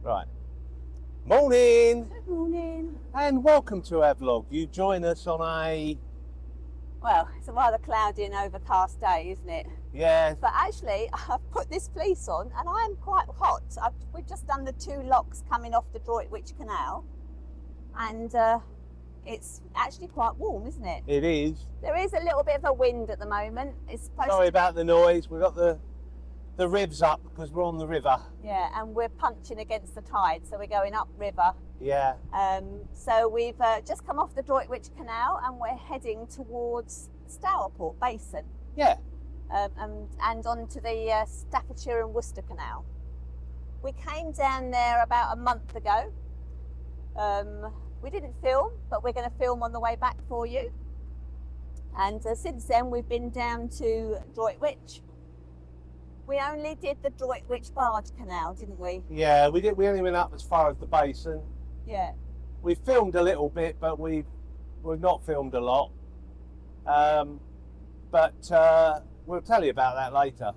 Right. Morning! Good morning. And welcome to our vlog. You join us on a... Well, it's a rather cloudy and overcast day, isn't it? Yeah. But actually, I've put this fleece on and I'm quite hot. We've just done the 2 locks coming off the Droitwich Canal. And it's actually quite warm, isn't it? It is. There is a little bit of a wind at the moment. It's supposed Sorry to... about the noise. We've got the ribs up because we're on the river. Yeah, and we're punching against the tide, so we're going upriver. Yeah. So we've just come off the Droitwich Canal and we're heading towards Stourport Basin. Yeah. And onto the Staffordshire and Worcestershire Canal. We came down there about a month ago. We didn't film, but we're going to film on the way back for you. And since then we've been down to Droitwich. We only did the Droitwich Barge Canal, didn't we? Yeah, we did. We only went up as far as the basin. Yeah. We filmed a little bit, but we've not filmed a lot. But we'll tell you about that later.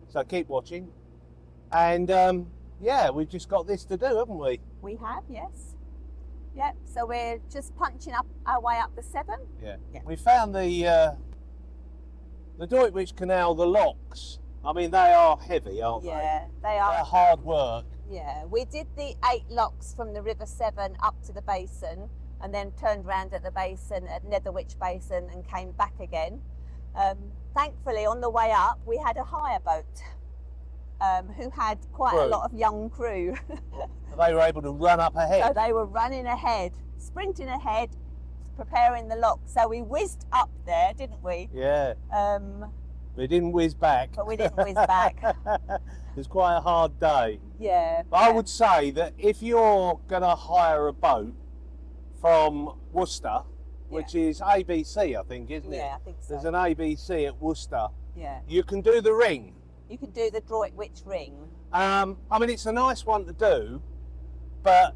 So keep watching. And yeah, we've just got this to do, haven't we? We have, yes. Yep. So we're just punching up our way up the Severn. Yeah. Yeah. We found the Droitwich Canal, the locks. I mean, they are heavy, aren't they? Yeah, they are. They're hard work. Yeah, we did the 8 locks from the River Severn up to the basin, and then turned round at the basin at Narrowboat Basin and came back again. Thankfully, on the way up, we had a hire boat who had quite a lot of young crew. They were able to run up ahead. So they were running ahead, sprinting ahead, preparing the lock. So we whizzed up there, didn't we? Yeah. We didn't whiz back. But we didn't whiz back. It was quite a hard day. Yeah. But I would say that if you're going to hire a boat from Worcester, which is ABC, I think, isn't it? Yeah, I think so. There's an ABC at Worcester. Yeah. You can do the ring. You can do the Droitwich ring. I mean, it's a nice one to do, but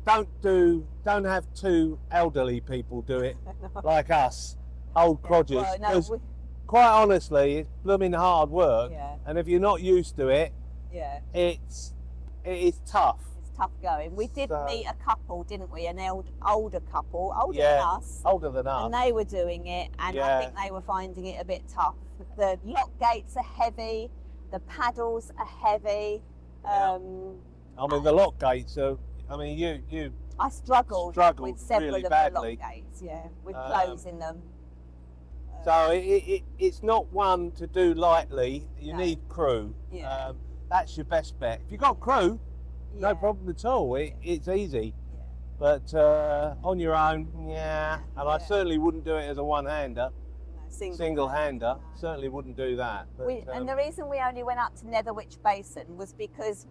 don't have 2 elderly people do it like us, old codgers. Well, no, quite honestly, it's blooming hard work, and if you're not used to it, it is tough. It's tough going. We did meet a couple, didn't we? An older couple, older than us. Older than us. And they were doing it, and I think they were finding it a bit tough. The lock gates are heavy, the paddles are heavy. I mean, the lock gates are, I mean, you I struggled with several really of badly. the lock gates, with closing them. So it's not one to do lightly. You need crew. Yeah. That's your best bet. If you've got crew, no problem at all. It's easy. Yeah. But on your own, and I certainly wouldn't do it as a one-hander. No, single-hander. Certainly wouldn't do that. But, and the reason we only went up to Narrowboat Basin was because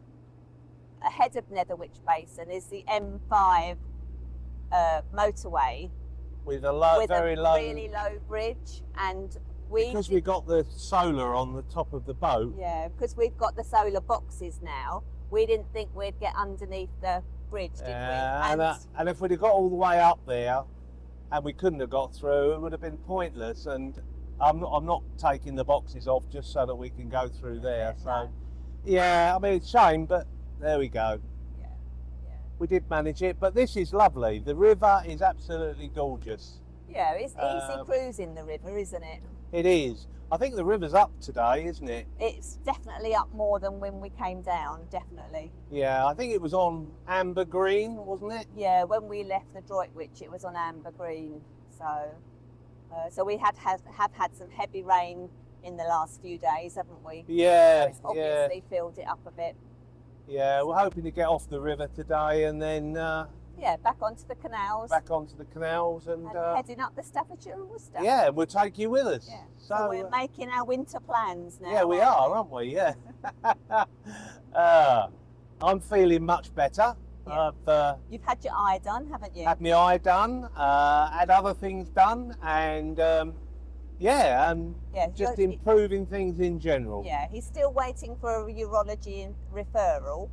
ahead of Narrowboat Basin is the M5 motorway. With a very really low bridge, and because we got the solar on the top of the boat. Yeah, because we've got the solar boxes now. We didn't think we'd get underneath the bridge, did we? And if we'd have got all the way up there, and we couldn't have got through, it would have been pointless. And I'm not taking the boxes off just so that we can go through there. So, I mean, it's a shame, but there we go. We did manage it, but this is lovely. The river is absolutely gorgeous. Yeah, it's easy cruising the river, isn't it? It is. I think the river's up today, isn't it? It's definitely up more than when we came down, definitely. Yeah, I think it was on amber green, wasn't it? Yeah, when we left the Droitwich, it was on amber green. So we have had some heavy rain in the last few days, haven't we? Yeah, so it's obviously filled it up a bit. Yeah, we're hoping to get off the river today and then... back onto the canals. Back onto the canals and heading up the Staffordshire and Worcestershire. Yeah, and we'll take you with us. Yeah. So we're making our winter plans now. Yeah, we are, aren't we? Yeah. I'm feeling much better. Yeah. You've had your eye done, haven't you? Had my eye done, had other things done, and just improving things in general. Yeah, he's still waiting for a urology referral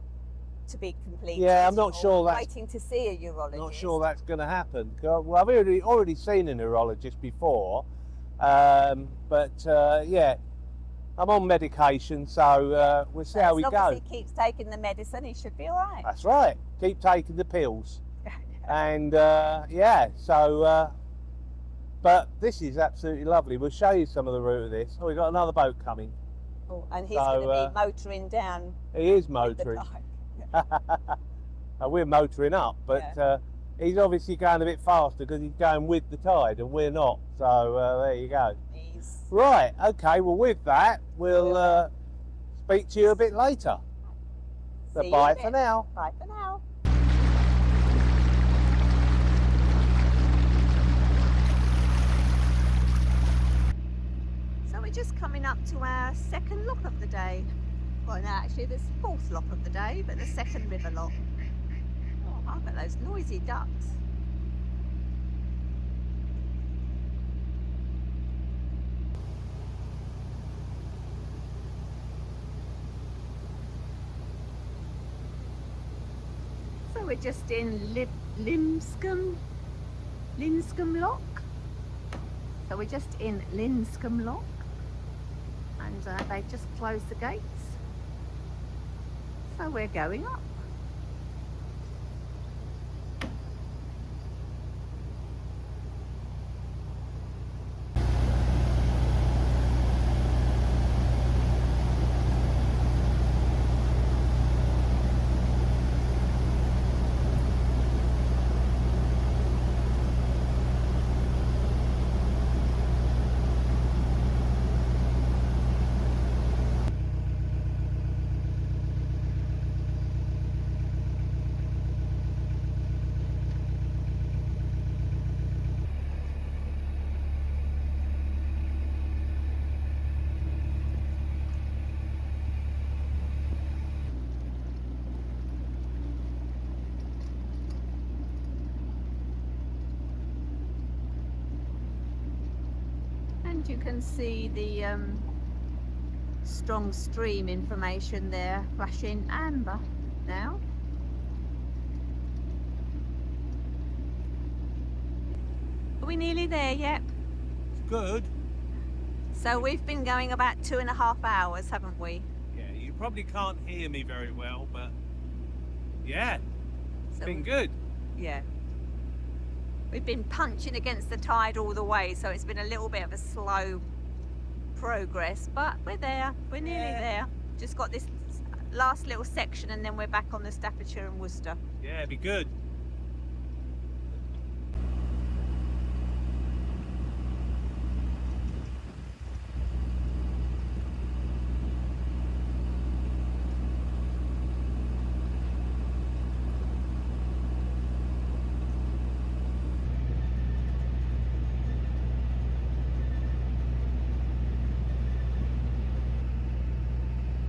to be completed. Yeah, I'm not sure that's... Waiting to see a urologist. Not sure that's going to happen. Well, I've already seen a neurologist before, but I'm on medication, so we'll see how we As long go. as he keeps taking the medicine, he should be all right. That's right. Keep taking the pills. And yeah, so but this is absolutely lovely. We'll show you some of the route of this. Oh, we've got another boat coming. Oh, and he's So, going to be motoring down. He is with the motoring. tide. We're motoring up, but he's obviously going a bit faster because he's going with the tide and we're not. So there you go. He's Right, okay, well with that, we'll speak to you a bit later. So See you bye in a for bit. now. Bye for now. So we're just coming up to our second lock of the day. Well, no, actually, this fourth lock of the day, but the second river lock. Oh, look at those noisy ducks. So we're just in Linscombe Lock. So we're just in Linscombe Lock, and they just closed the gates. So we're going up. And you can see the strong stream information there, flashing amber now. Are we nearly there yet? Good. So we've been going about 2.5 hours, haven't we? Yeah, you probably can't hear me very well, but yeah, it's So been good. Yeah. We've been punching against the tide all the way, so it's been a little bit of a slow progress, but we're there. We're nearly there. Just got this last little section and then we're back on the Staffordshire and Worcester. Yeah, it'd be good.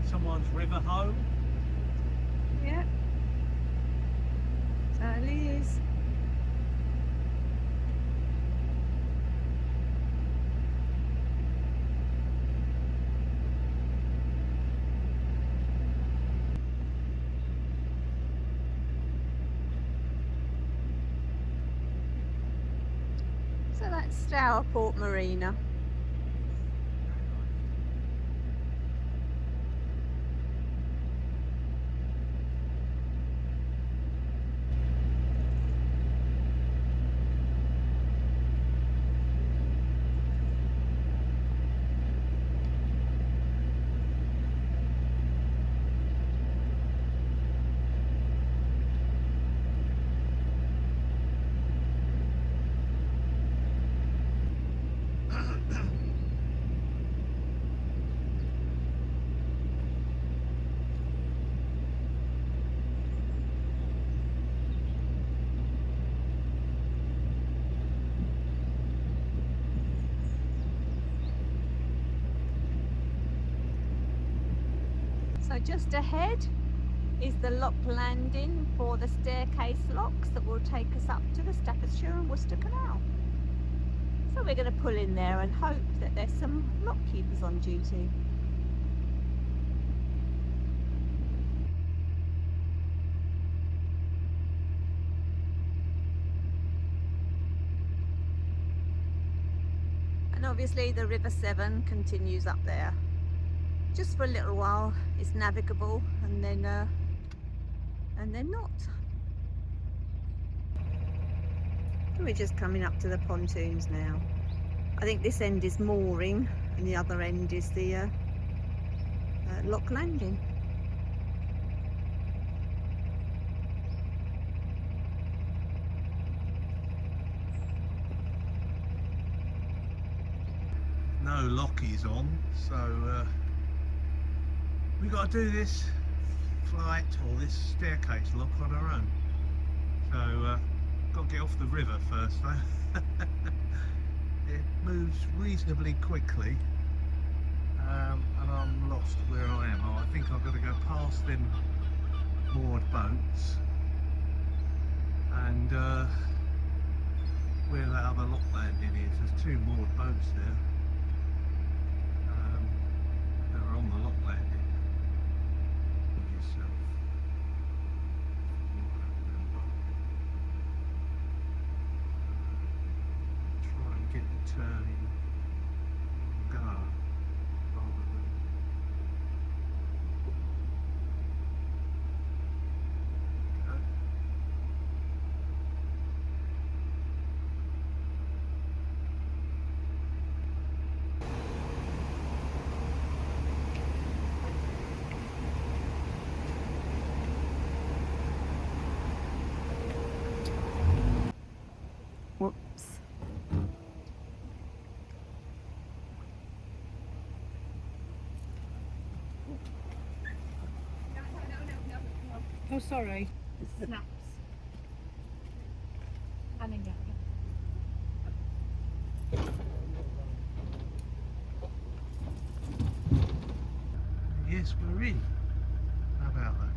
Someone's river home. Yeah. Certainly is. So that's Stourport Marina. So just ahead is the lock landing for the staircase locks that will take us up to the Staffordshire and Worcestershire Canal. So we're going to pull in there and hope that there's some lock keepers on duty. And obviously the River Severn continues up there. just for a little while it's navigable, and then not. We're just coming up to the pontoons now. I think this end is mooring and the other end is the lock landing. No lockies on, so we got to do this flight or this staircase lock on our own. So got to get off the river first though. It moves reasonably quickly, and I'm lost where I am. I think I've got to go past them moored boats and where that other lock landing is. There's two moored boats there. They're on the lock landing. Yourself. Try and get the turning go rather than go. Whoops. Oh, sorry. Snaps. And again. Yes, we're in. How about that?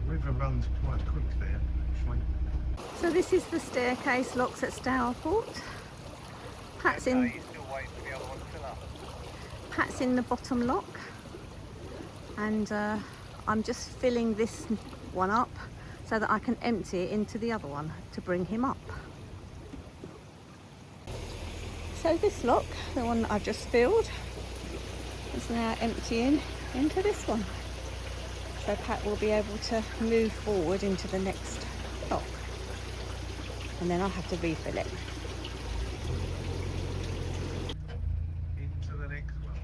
The river runs quite quick there, actually. So this is the staircase locks at Stourport. Pat's in, Still waiting for the other one to fill up. Pat's in the bottom lock, and I'm just filling this one up so that I can empty it into the other one to bring him up. So this lock, the one that I've just filled, is now emptying into this one. So Pat will be able to move forward into the next lock, and then I'll have to refill it. Into the next one.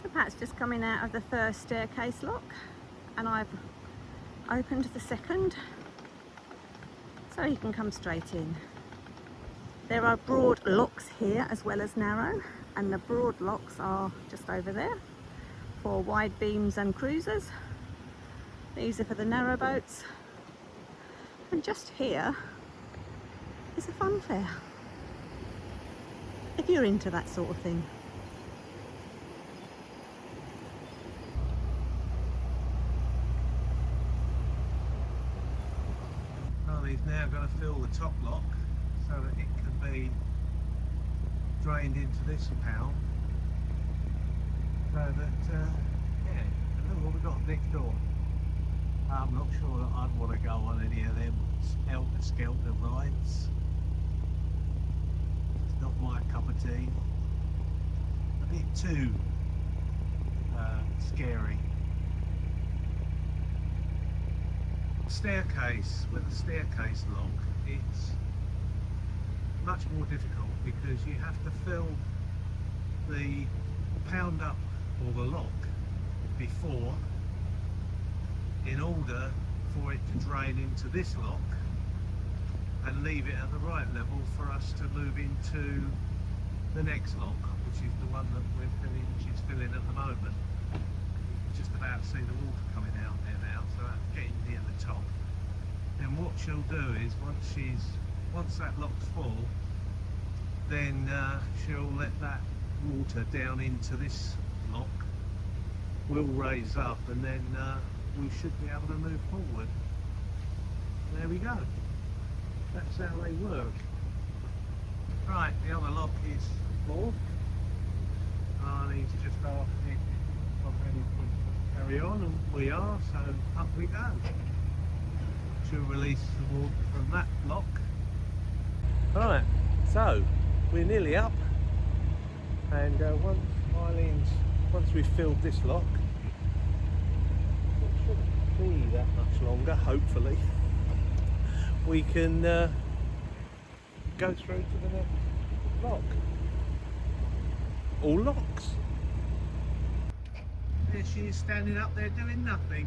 So Pat's just coming out of the first staircase lock, and I've opened the second so he can come straight in. There are broad locks here as well as narrow, and the broad locks are just over there for wide beams and cruisers. These are for the narrow boats, and just here is a fun fair if you're into that sort of thing. He's now going to fill the top lock so that it can be drained into this pound. So that, yeah, look what we've got next door. I'm not sure that I'd want to go on any of them helter-skelter rides. It's not my cup of tea. A bit too scary. Staircase, with a staircase lock, it's much more difficult because you have to fill the pound up or the lock before in order for it to drain into this lock and leave it at the right level for us to move into the next lock, which is the one that we're filling, which is filling at the moment. You can just about see the water coming out there now, so that's getting near the top. And what she'll do is once that lock's full, then she'll let that water down into this lock. We'll raise up, and then we should be able to move forward. There we go. That's how they work. Right, the other lock is full. I need to just ask Nick if I'm ready for it to carry on, and we are, so up we go to release the water from that lock. Right, so we're nearly up, and once we've filled this lock, it shouldn't be that much longer, hopefully, we can go through to the next lock. All locks. There she is, standing up there doing nothing.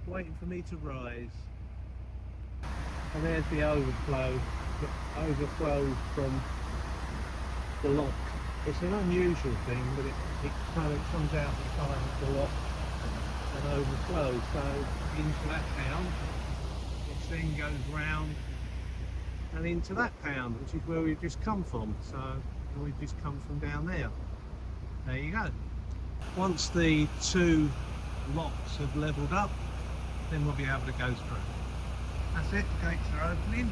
Waiting for me to rise. And there's the overflow from the lock. It's an unusual thing, but it kind of comes out the side of the lock and overflows. So into that pound, which then goes round and into that pound, which is where we've just come from. So we've just come from down there. There you go. Once the two locks have levelled up, then we'll be able to go through. That's it, the gates are opening,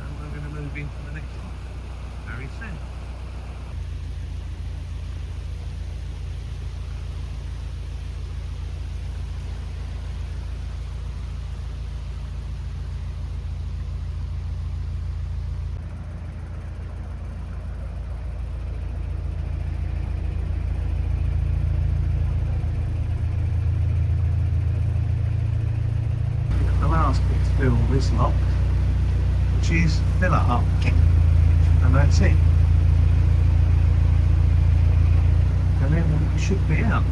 and we're going to move into the next lock very soon. Last bit to do all this lock, which is fill it up, and that's it. And then we should be out.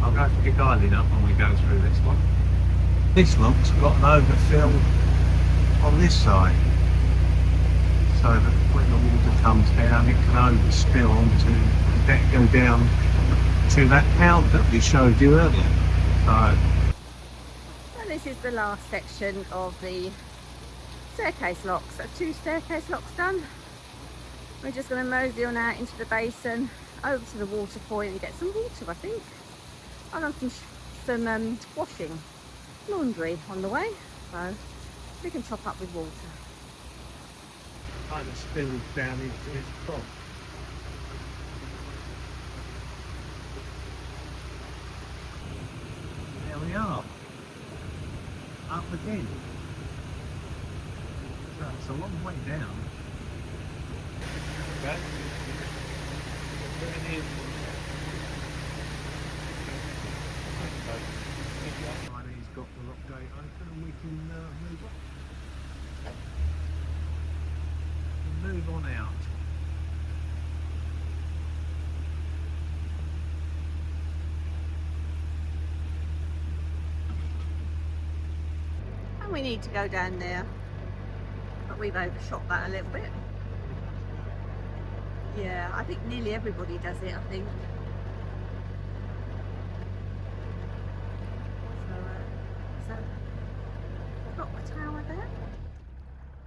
I'll go for the guiding up when we go through this one. This lock's got an overfill on this side, so that when the water comes down, it can overspill onto the deck, go down to that pound that we showed you earlier. So this is the last section of the staircase locks. So 2 staircase locks done. We're just going to mosey on out into the basin, over to the water point and get some water, I think. I've done some washing, laundry on the way, so we can top up with water. Kind of spills down into its top. There we are. Up again. So it's a long way down. Okay. There it is. He's got the lock gate open and we can move on. And move on out. We need to go down there, but we've overshot that a little bit. Yeah, I think nearly everybody does it, I think. So I've got my tower there,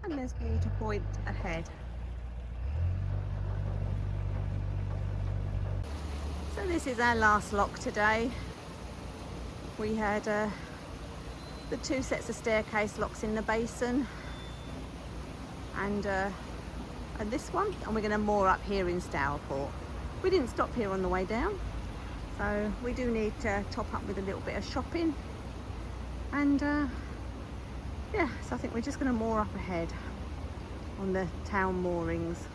and there's water point ahead. So this is our last lock today. We had the 2 sets of staircase locks in the basin, and this one, and we're going to moor up here in Stourport. We didn't stop here on the way down, so we do need to top up with a little bit of shopping, and yeah, so I think we're just going to moor up ahead on the town moorings.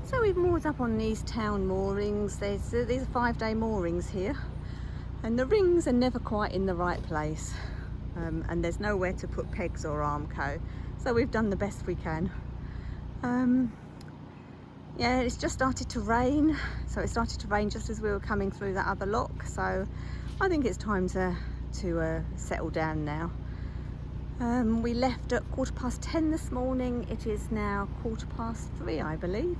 So we've moored up on these town moorings. These are 5-day moorings here. And the rings are never quite in the right place, and there's nowhere to put pegs or armco, so we've done the best we can. Yeah, it's just started to rain, so it started to rain just as we were coming through that other lock, so I think it's time to settle down now. We left at 10:15 this morning. It is now 3:15, I believe.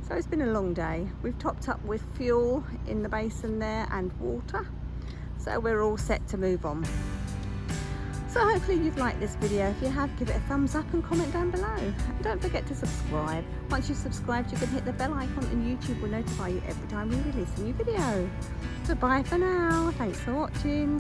So it's been a long day. We've topped up with fuel in the basin there and water, so we're all set to move on. So hopefully you've liked this video. If you have, give it a thumbs up and comment down below. And don't forget to subscribe. Once you've subscribed, you can hit the bell icon and YouTube will notify you every time we release a new video. So bye for now. Thanks for watching.